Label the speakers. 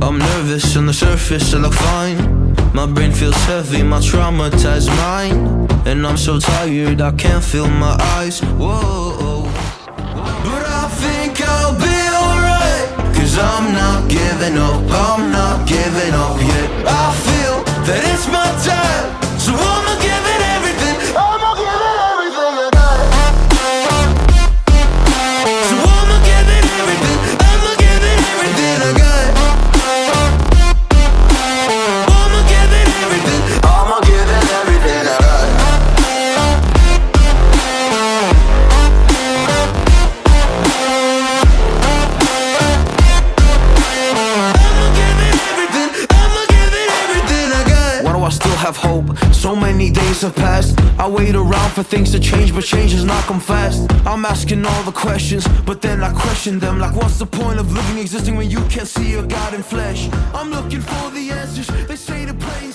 Speaker 1: I'm nervous on the surface, I look fine. My brain feels heavy, my traumatized mind. And I'm so tired, I can't feel my eyes. Whoa. But I think I'll be alright, 'cause I'm not giving up, I'm not giving up yet. I feel that it's my time, so I'ma give it everything. I'ma give it everything I got. So I'ma give it everything, I'ma give it everything I got. I'ma give it everything, I'ma give it everything I got. I still have hope. So many days have passed. I wait around for things to change, but change has not come fast. I'm asking all the questions, but then I question them. Like, what's the point of living, existing when you can't see your God in flesh? I'm looking for the answers. They say to play